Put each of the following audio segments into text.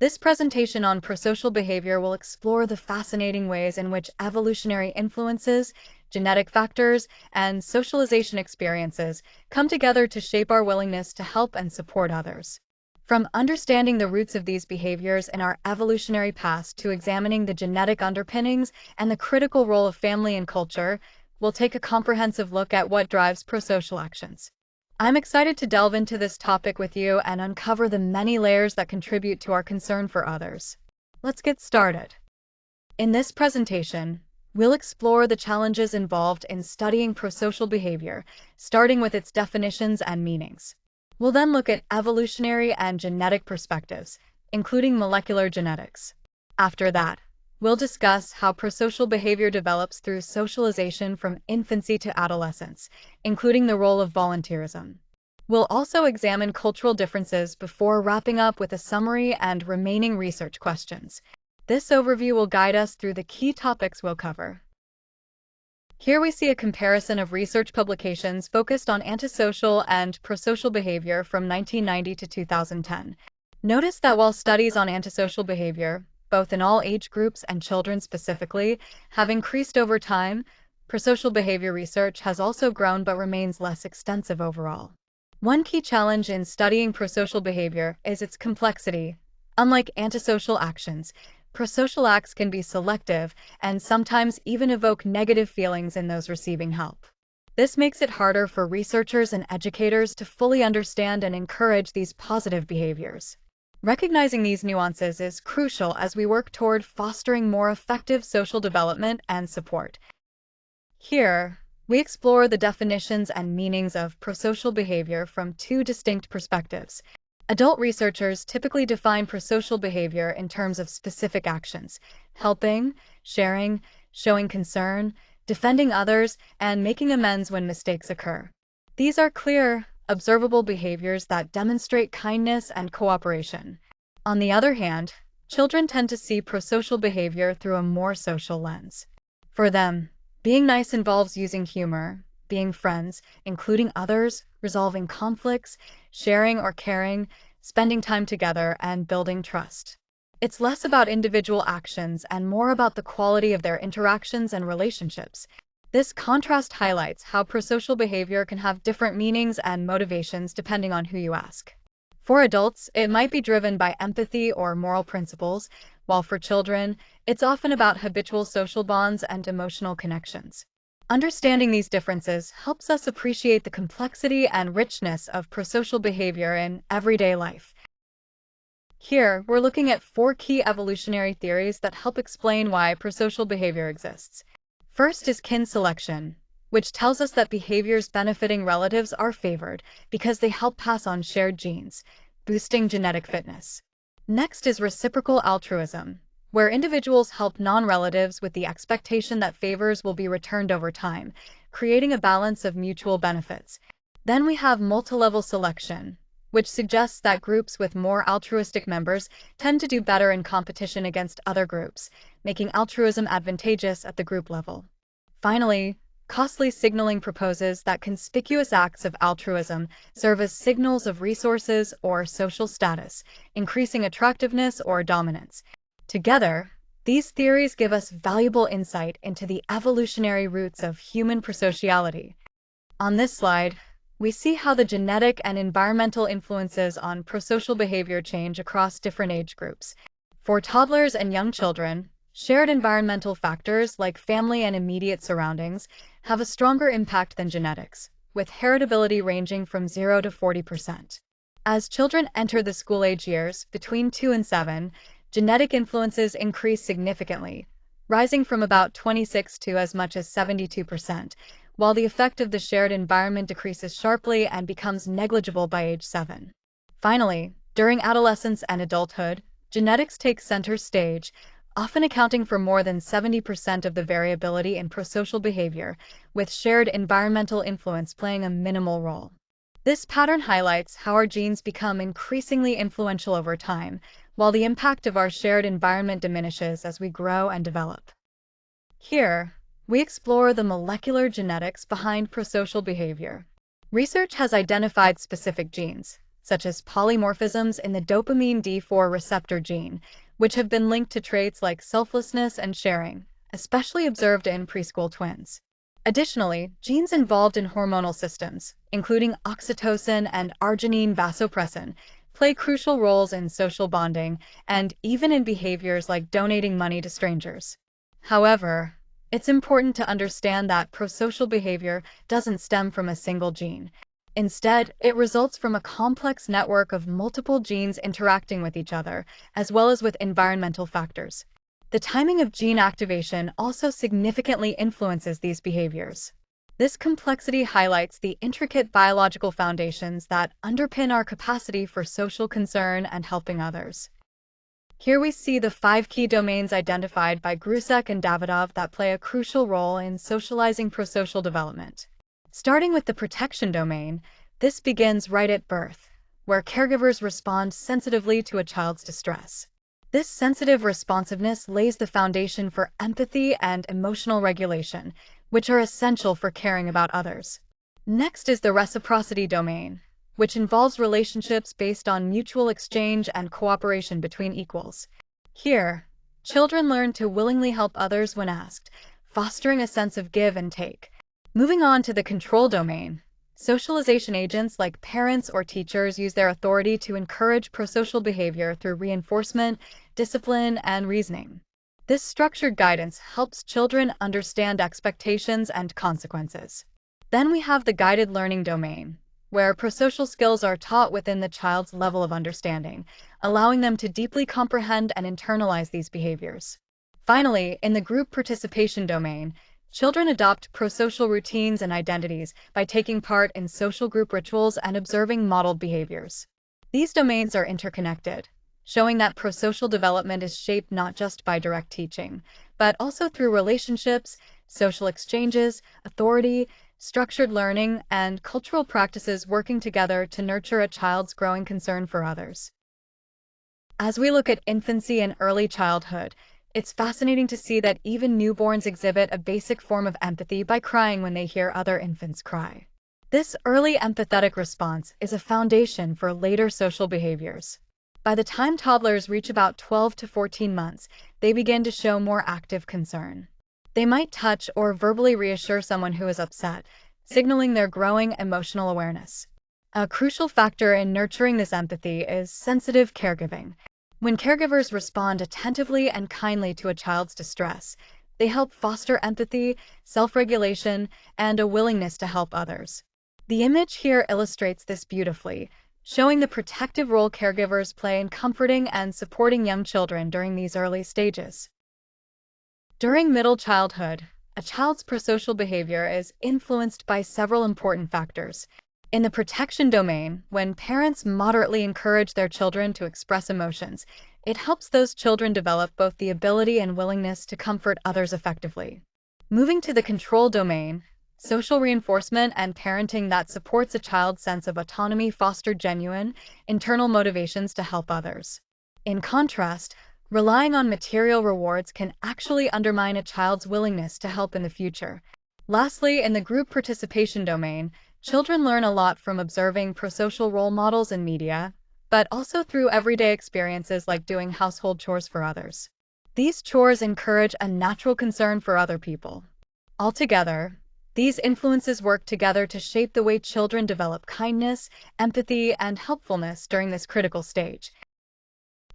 This presentation on prosocial behavior will explore the fascinating ways in which evolutionary influences, genetic factors, and socialization experiences come together to shape our willingness to help and support others. From understanding the roots of these behaviors in our evolutionary past to examining the genetic underpinnings and the critical role of family and culture, we'll take a comprehensive look at what drives prosocial actions. I'm excited to delve into this topic with you and uncover the many layers that contribute to our concern for others. Let's get started. In this presentation, we'll explore the challenges involved in studying prosocial behavior, starting with its definitions and meanings. We'll then look at evolutionary and genetic perspectives, including molecular genetics. After that, we'll discuss how prosocial behavior develops through socialization from infancy to adolescence, including the role of volunteerism. We'll also examine cultural differences before wrapping up with a summary and remaining research questions. This overview will guide us through the key topics we'll cover. Here we see a comparison of research publications focused on antisocial and prosocial behavior from 1990 to 2010. Notice that while studies on antisocial behavior, both in all age groups and children specifically, have increased over time, prosocial behavior research has also grown but remains less extensive overall. One key challenge in studying prosocial behavior is its complexity. Unlike antisocial actions, prosocial acts can be selective and sometimes even evoke negative feelings in those receiving help. This makes it harder for researchers and educators to fully understand and encourage these positive behaviors. Recognizing these nuances is crucial as we work toward fostering more effective social development and support. Here, we explore the definitions and meanings of prosocial behavior from two distinct perspectives. Adult researchers typically define prosocial behavior in terms of specific actions: helping, sharing, showing concern, defending others, and making amends when mistakes occur. These are clear, observable behaviors that demonstrate kindness and cooperation. On the other hand, children tend to see prosocial behavior through a more social lens. For them, being nice involves using humor, being friends, including others, resolving conflicts, sharing or caring, spending time together, and building trust. It's less about individual actions and more about the quality of their interactions and relationships. This contrast highlights how prosocial behavior can have different meanings and motivations depending on who you ask. For adults, it might be driven by empathy or moral principles, while for children, it's often about habitual social bonds and emotional connections. Understanding these differences helps us appreciate the complexity and richness of prosocial behavior in everyday life. Here, we're looking at 4 key evolutionary theories that help explain why prosocial behavior exists. First is kin selection, which tells us that behaviors benefiting relatives are favored because they help pass on shared genes, boosting genetic fitness. Next is reciprocal altruism, where individuals help non-relatives with the expectation that favors will be returned over time, creating a balance of mutual benefits. Then we have multilevel selection, which suggests that groups with more altruistic members tend to do better in competition against other groups, making altruism advantageous at the group level. Finally, costly signaling proposes that conspicuous acts of altruism serve as signals of resources or social status, increasing attractiveness or dominance. Together, these theories give us valuable insight into the evolutionary roots of human prosociality. On this slide, we see how the genetic and environmental influences on prosocial behavior change across different age groups. For toddlers and young children, shared environmental factors like family and immediate surroundings have a stronger impact than genetics, with heritability ranging from 0 to 40%. As children enter the school-age years, between 2 and 7, genetic influences increase significantly, rising from about 26 to as much as 72%, while the effect of the shared environment decreases sharply and becomes negligible by age 7. Finally, during adolescence and adulthood, genetics take center stage, often accounting for more than 70% of the variability in prosocial behavior, with shared environmental influence playing a minimal role. This pattern highlights how our genes become increasingly influential over time, while the impact of our shared environment diminishes as we grow and develop. Here, we explore the molecular genetics behind prosocial behavior. Research has identified specific genes, such as polymorphisms in the dopamine D4 receptor gene, which have been linked to traits like selflessness and sharing, especially observed in preschool twins. Additionally, genes involved in hormonal systems, including oxytocin and arginine vasopressin, play crucial roles in social bonding and even in behaviors like donating money to strangers. However, it's important to understand that prosocial behavior doesn't stem from a single gene. Instead, it results from a complex network of multiple genes interacting with each other, as well as with environmental factors. The timing of gene activation also significantly influences these behaviors. This complexity highlights the intricate biological foundations that underpin our capacity for social concern and helping others. Here we see the 5 key domains identified by Grusek and Davidov that play a crucial role in socializing prosocial development. Starting with the protection domain, this begins right at birth, where caregivers respond sensitively to a child's distress. This sensitive responsiveness lays the foundation for empathy and emotional regulation, which are essential for caring about others. Next is the reciprocity domain, which involves relationships based on mutual exchange and cooperation between equals. Here, children learn to willingly help others when asked, fostering a sense of give and take. Moving on to the control domain, socialization agents like parents or teachers use their authority to encourage prosocial behavior through reinforcement, discipline, and reasoning. This structured guidance helps children understand expectations and consequences. Then we have the guided learning domain, where prosocial skills are taught within the child's level of understanding, allowing them to deeply comprehend and internalize these behaviors. Finally, in the group participation domain, children adopt prosocial routines and identities by taking part in social group rituals and observing modeled behaviors. These domains are interconnected, showing that prosocial development is shaped not just by direct teaching, but also through relationships, social exchanges, authority, structured learning, and cultural practices working together to nurture a child's growing concern for others. As we look at infancy and early childhood, it's fascinating to see that even newborns exhibit a basic form of empathy by crying when they hear other infants cry. This early empathetic response is a foundation for later social behaviors. By the time toddlers reach about 12 to 14 months, they begin to show more active concern. They might touch or verbally reassure someone who is upset, signaling their growing emotional awareness. A crucial factor in nurturing this empathy is sensitive caregiving. When caregivers respond attentively and kindly to a child's distress, they help foster empathy, self-regulation, and a willingness to help others. The image here illustrates this beautifully, showing the protective role caregivers play in comforting and supporting young children during these early stages. During middle childhood, a child's prosocial behavior is influenced by several important factors. In the protection domain, when parents moderately encourage their children to express emotions, it helps those children develop both the ability and willingness to comfort others effectively. Moving to the control domain, social reinforcement and parenting that supports a child's sense of autonomy foster genuine, internal motivations to help others. In contrast, relying on material rewards can actually undermine a child's willingness to help in the future. Lastly, in the group participation domain, children learn a lot from observing prosocial role models in media, but also through everyday experiences like doing household chores for others. These chores encourage a natural concern for other people. Altogether, these influences work together to shape the way children develop kindness, empathy, and helpfulness during this critical stage.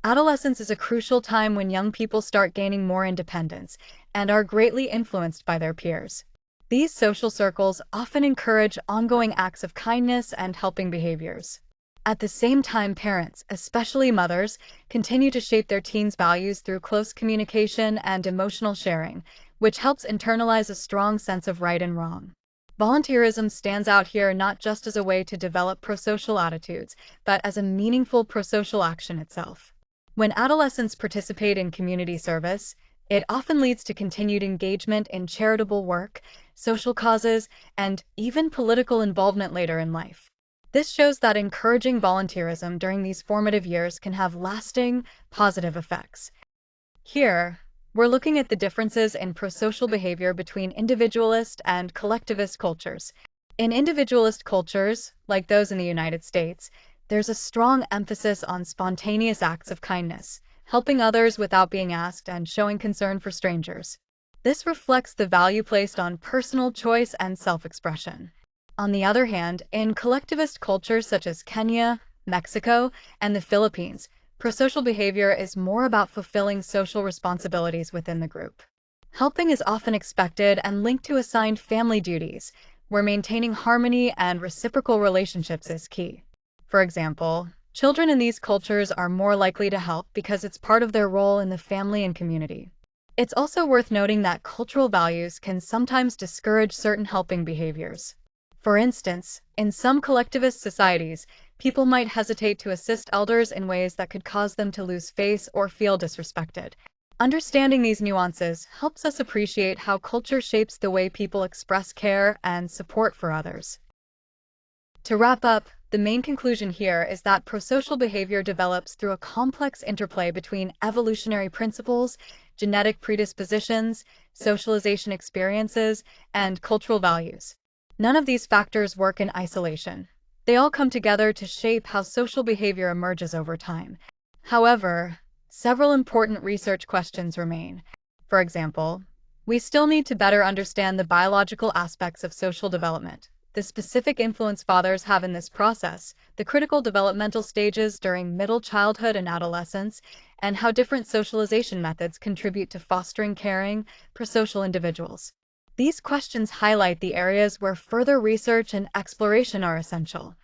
Adolescence is a crucial time when young people start gaining more independence and are greatly influenced by their peers. These social circles often encourage ongoing acts of kindness and helping behaviors. At the same time, parents, especially mothers, continue to shape their teens' values through close communication and emotional sharing, which helps internalize a strong sense of right and wrong. Volunteerism stands out here not just as a way to develop prosocial attitudes, but as a meaningful prosocial action itself. When adolescents participate in community service, it often leads to continued engagement in charitable work, social causes, and even political involvement later in life. This shows that encouraging volunteerism during these formative years can have lasting, positive effects. Here, we're looking at the differences in prosocial behavior between individualist and collectivist cultures. In individualist cultures, like those in the United States, there's a strong emphasis on spontaneous acts of kindness, helping others without being asked and showing concern for strangers. This reflects the value placed on personal choice and self-expression. On the other hand, in collectivist cultures such as Kenya, Mexico, and the Philippines, prosocial behavior is more about fulfilling social responsibilities within the group. Helping is often expected and linked to assigned family duties, where maintaining harmony and reciprocal relationships is key. For example, children in these cultures are more likely to help because it's part of their role in the family and community. It's also worth noting that cultural values can sometimes discourage certain helping behaviors. For instance, in some collectivist societies, people might hesitate to assist elders in ways that could cause them to lose face or feel disrespected. Understanding these nuances helps us appreciate how culture shapes the way people express care and support for others. To wrap up, the main conclusion here is that prosocial behavior develops through a complex interplay between evolutionary principles, genetic predispositions, socialization experiences, and cultural values. None of these factors work in isolation. They all come together to shape how social behavior emerges over time. However, several important research questions remain. For example, we still need to better understand the biological aspects of social development, the specific influence fathers have in this process, the critical developmental stages during middle childhood and adolescence, and how different socialization methods contribute to fostering caring, prosocial individuals. These questions highlight the areas where further research and exploration are essential.